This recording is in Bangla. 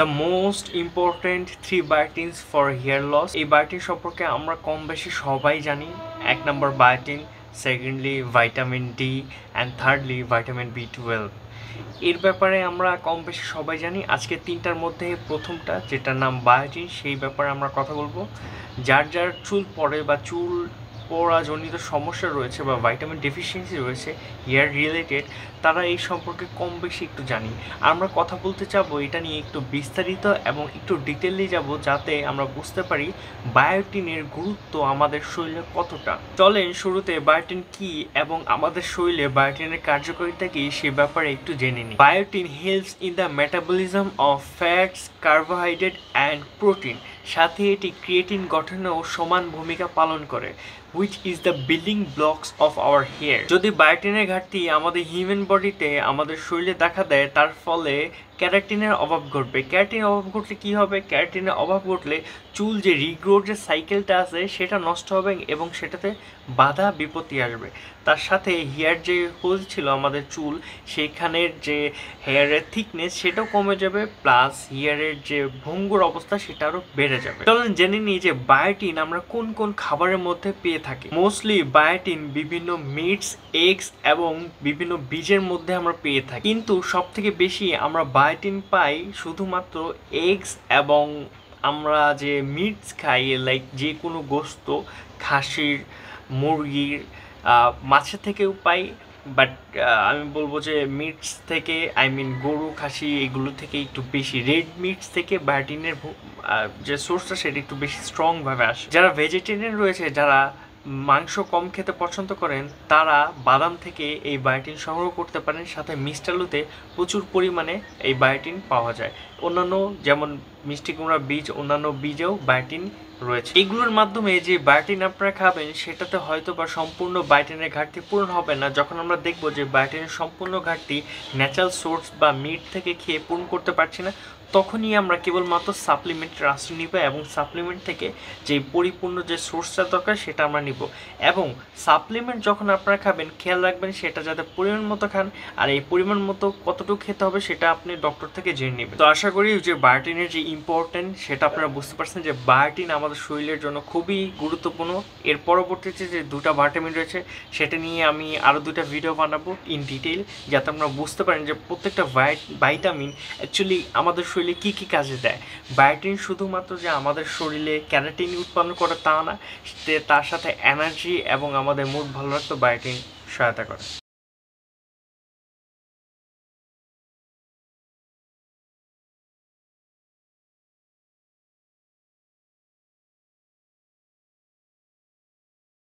The most important 3 biotins for hair loss. এই বায়োটিন সম্পর্কে আমরা কম বেশি সবাই জানি। 1 number biotin, secondly vitamin D, and thirdly vitamin বি12। এর ব্যাপারে আমরা কম বেশি সবাই জানি। আজকে 3টার মধ্যে প্রথমটা, যেটার নাম বায়োটিন, সেই ব্যাপারে আমরা কথা বলবো। যার যার চুল পড়ে বা চুল পড়াজনিত সমস্যা রয়েছে বা ভাইটামিন ডেফিসিয়েন্সি রয়েছে হেয়ার রিলেটেড, তারা এই সম্পর্কে কম বেশি একটু জানি। আমরা কথা বলতে চাবো এটা নিয়ে একটু বিস্তারিত এবং একটু ডিটেইলে যাব, যাতে আমরা বুঝতে পারি বায়োটিনের গুরুত্ব আমাদের শরীরে কতটা। চলেন শুরুতে বায়োটিন কি এবং আমাদের শরীরে বায়োটিনের কার্যকারিতা কি সে ব্যাপারে একটু জেনে নিই। বায়োটিন helps in the metabolism of fats, carbohydrate and protein. সাথে এটি ক্রিয়েটিন গঠনেও সমান ভূমিকা পালন করে, which is the building blocks of our hair. যদি বায়োটিনের ঘাটতি আমাদের হিউম্যান বডিতে, আমাদের শরীরে দেখা দেয়, তার ফলে ক্যারাটিনের অভাব ঘটবে। ক্যারাটিনের অভাব ঘটলে কী হবে? ক্যারাটিনের অভাব ঘটলে চুল যে রিগ্রোর যে সাইকেলটা আছে সেটা নষ্ট হবে এবং সেটাতে বাধা বিপত্তি আসবে। তার সাথে হেয়ার যে হোল ছিল আমাদের চুল, সেখানের যে হেয়ারের থিকনেস সেটাও কমে যাবে, প্লাস হেয়ারের যে ভঙ্গুর অবস্থা সেটা আরও বেড়ে যাবে। চলুন জেনে নিই যে বায়োটিন আমরা কোন কোন খাবারের মধ্যে পেয়ে থাকি। মোস্টলি বায়োটিন বিভিন্ন মিটস, এগস এবং বিভিন্ন বীজের মধ্যে আমরা পেয়ে থাকি, কিন্তু সব থেকে বেশি আমরা বায়োটিন পাই শুধুমাত্র এগস এবং আমরা যে মিটস খাই, লাইক যে কোনো গোস্ত, খাসির, মুরগির, মাছের থেকেও পাই। বাট আমি বলবো যে মিটস থেকে, গরু, খাসি, এগুলো থেকে একটু বেশি, রেড মিটস থেকে বায়োটিনের যে সোর্সটা সেটা একটু বেশি স্ট্রংভাবে আসে। যারা ভেজিটেরিয়ান রয়েছে, যারা মাংস কম খেতে পছন্দ করেন, তারা বাদাম থেকে এই বায়োটিন সংগ্রহ করতে পারেন। সাথে মিষ্টি আলুতে প্রচুর পরিমাণে এই বায়োটিন পাওয়া যায়। অন্যান্য যেমন মিষ্টি কুমড়া বীজ, অন্যান্য বীজেও বায়োটিন রয়েছে। এগুলোর মাধ্যমে যে বায়োটিন আপনারা খাবেন সেটাতে হয়তো বা সম্পূর্ণ বায়োটিনের ঘাটতি পূরণ হবে না। যখন আমরা দেখব যে বায়োটিনের সম্পূর্ণ ঘাটতি ন্যাচারাল সোর্স বা মিট থেকে খেয়ে পূরণ করতে পারছি না, তখনই আমরা কেবলমাত্র সাপ্লিমেন্টের আশ্রয় নিব এবং সাপ্লিমেন্ট থেকে যে পরিপূর্ণ যে সোর্সটা দরকার সেটা আমরা নিব। এবং সাপ্লিমেন্ট যখন আপনারা খাবেন, খেয়াল রাখবেন সেটা যাতে পরিমাণ মতো খান, আর এই পরিমাণ মতো কতটুকু খেতে হবে সেটা আপনি ডক্টর থেকে জেনে নেবেন। তো আশা করি যে বায়োটিনের যে ইম্পর্টেন্ট সেটা আপনারা বুঝতে পারছেন, যে বায়োটিন আমাদের শরীরের জন্য খুবই গুরুত্বপূর্ণ। এর পরবর্তীতে যে 2টা ভিটামিন রয়েছে সেটা নিয়ে আমি আরও 2টা ভিডিও বানাবো ইন ডিটেইল, যাতে আপনারা বুঝতে পারেন যে প্রত্যেকটা ভাইটামিন অ্যাকচুয়ালি আমাদের শরীরে কী কী কাজে দেয়। বায়োটিন শুধুমাত্র যে আমাদের শরীরে ক্যারাটিন উৎপন্ন করে তা না, তার সাথে এনার্জি এবং আমাদের মুড ভালো রাখতে বায়োটিন সহায়তা করে।